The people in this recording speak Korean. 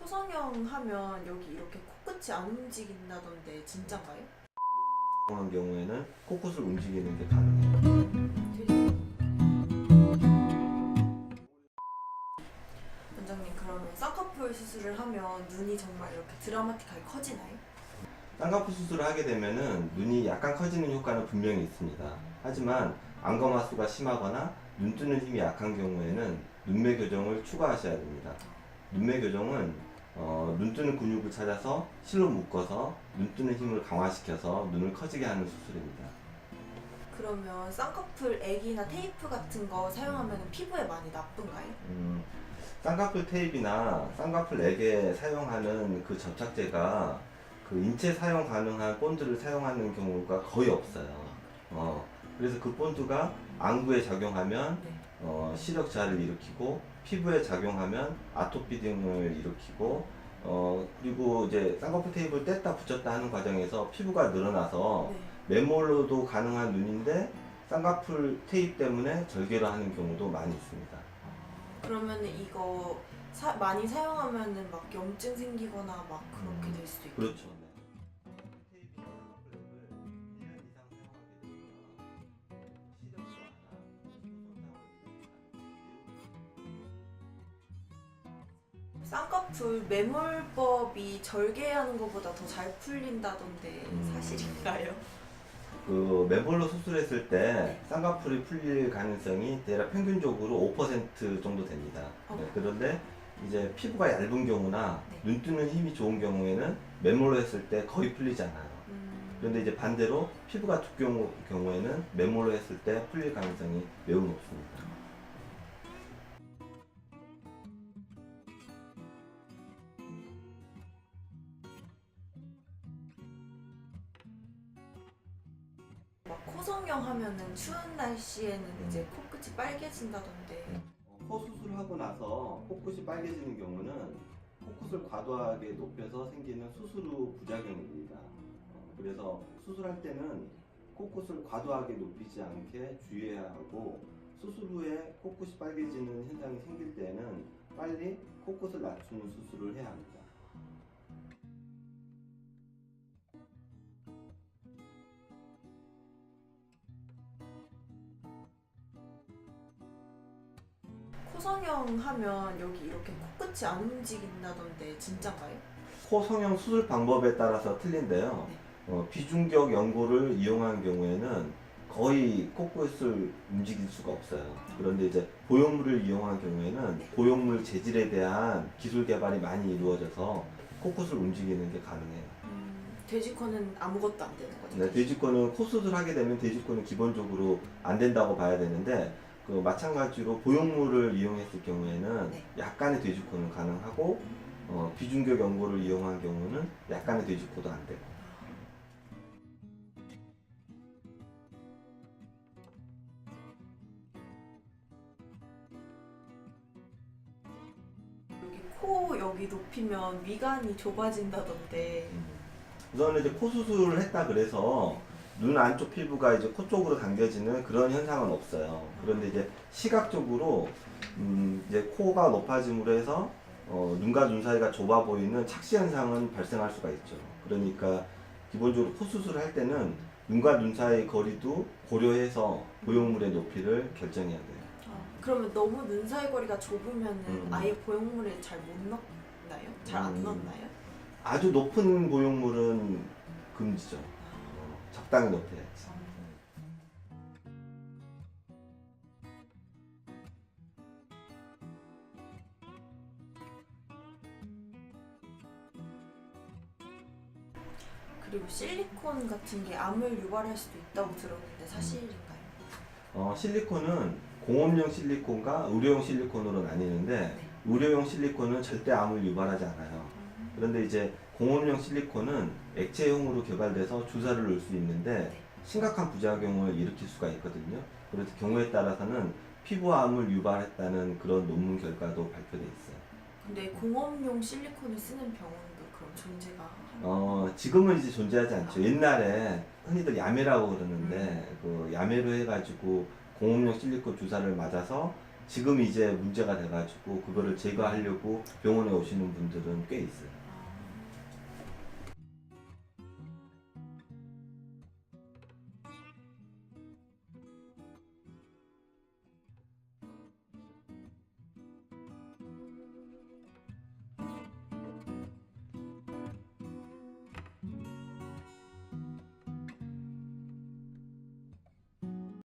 코성형 하면 여기 이렇게 코끝이 안 움직인다던데 진짠가요? 그런 경우에는 코끝을 움직이는 게 가능해요. 원장님, 그러면 쌍꺼풀 수술을 하면 눈이 정말 이렇게 드라마틱하게 커지나요? 쌍꺼풀 수술을 하게 되면은 눈이 약간 커지는 효과는 분명히 있습니다. 하지만 안검하수가 심하거나 눈 뜨는 힘이 약한 경우에는 눈매 교정을 추가하셔야 됩니다. 눈매 교정은 눈 뜨는 근육을 찾아서 실로 묶어서 눈 뜨는 힘을 강화시켜서 눈을 커지게 하는 수술입니다. 그러면 쌍꺼풀 액이나 테이프 같은 거 사용하면 피부에 많이 나쁜가요? 쌍꺼풀 테이프나 쌍꺼풀 액에 사용하는 그 접착제가 그 인체 사용 가능한 본드를 사용하는 경우가 거의 없어요. 그래서 그 본드가 안구에 작용하면 네. 시력 저하를 일으키고 피부에 작용하면 아토피 등을 일으키고 그리고 이제 쌍꺼풀 테이프를 뗐다 붙였다 하는 과정에서 피부가 늘어나서 네. 맨몰로도 가능한 눈인데 쌍꺼풀 테이프 때문에 절개를 하는 경우도 많이 있습니다. 그러면 이거 많이 사용하면은 막 염증 생기거나 막 그렇게 될 수도 있고. 그렇죠. 네. 테이프나 쌍꺼풀 랩을 1년 이상 사용하게 되면 시력 저하나 수분 손상으로 인한 쌍꺼풀 매몰법이 절개하는 것보다 더 잘 풀린다던데 사실인가요? 그 맨볼로 수술했을 때 쌍꺼풀이 풀릴 가능성이 대략 평균적으로 5% 정도 됩니다. 네, 그런데 이제 피부가 얇은 경우나 눈 뜨는 힘이 좋은 경우에는 맨몰로 했을 때 거의 풀리지 않아요. 그런데 이제 반대로 피부가 두꺼운 경우에는 맨몰로 했을 때 풀릴 가능성이 매우 높습니다. 막 코성형 하면은 추운 날씨에는 이제 코끝이 빨개진다던데. 코 수술하고 나서 코끝이 빨개지는 경우는 코끝을 과도하게 높여서 생기는 수술 후 부작용입니다. 그래서 수술할 때는 코끝을 과도하게 높이지 않게 주의해야 하고 수술 후에 코끝이 빨개지는 현상이 생길 때는 빨리 코끝을 낮추는 수술을 해야 합니다. 코성형 하면 여기 이렇게 코끝이 안 움직인다던데 진짠가요? 코 성형 수술 방법에 따라서 틀린데요. 비중격 연고를 이용한 경우에는 거의 코끝을 움직일 수가 없어요. 그런데 이제 보형물을 이용한 경우에는 보형물 재질에 대한 기술 개발이 많이 이루어져서 코끝을 움직이는 게 가능해요. 돼지코는 아무것도 안 되는 거죠? 네, 돼지코는 코 수술하게 되면 돼지코는 기본적으로 안 된다고 봐야 되는데 그 마찬가지로 보형물을 이용했을 경우에는 약간의 돼지코는 가능하고 비중격 연고를 이용한 경우는 약간의 돼지코도 안 되고. 여기 코 여기 높이면 미간이 좁아진다던데. 우선은 이제 코 수술을 했다 그래서 눈 안쪽 피부가 이제 코 쪽으로 당겨지는 그런 현상은 없어요. 그런데 이제 시각적으로 이제 코가 높아짐으로 해서 눈과 눈 사이가 좁아 보이는 착시 현상은 발생할 수가 있죠. 그러니까 기본적으로 코 수술을 할 때는 눈과 눈 사이 거리도 고려해서 보형물의 높이를 결정해야 돼요. 그러면 너무 눈 사이 거리가 좁으면은 아예 보형물에 잘 못 넣나요? 잘 안 넣나요? 아주 높은 보형물은 금지죠. 적당히 높여야지. 그리고 실리콘 같은 게 암을 유발할 수도 있다고 들었는데 사실인가요? 실리콘은 공업용 실리콘과 의료용 실리콘으로 나뉘는데 의료용 실리콘은 절대 암을 유발하지 않아요. 그런데 이제 공업용 실리콘은 액체형으로 개발돼서 주사를 놓을 수 있는데 심각한 부작용을 일으킬 수가 있거든요. 그래서 경우에 따라서는 피부암을 유발했다는 그런 논문 결과도 발표돼 있어요. 근데 공업용 실리콘을 쓰는 병원도 그럼 존재가 하나요? 지금은 이제 존재하지 않죠. 옛날에 흔히들 야매라고 그러는데 그 야매로 해가지고 공업용 실리콘 주사를 맞아서 지금 이제 문제가 돼가지고 그거를 제거하려고 병원에 오시는 분들은 꽤 있어요.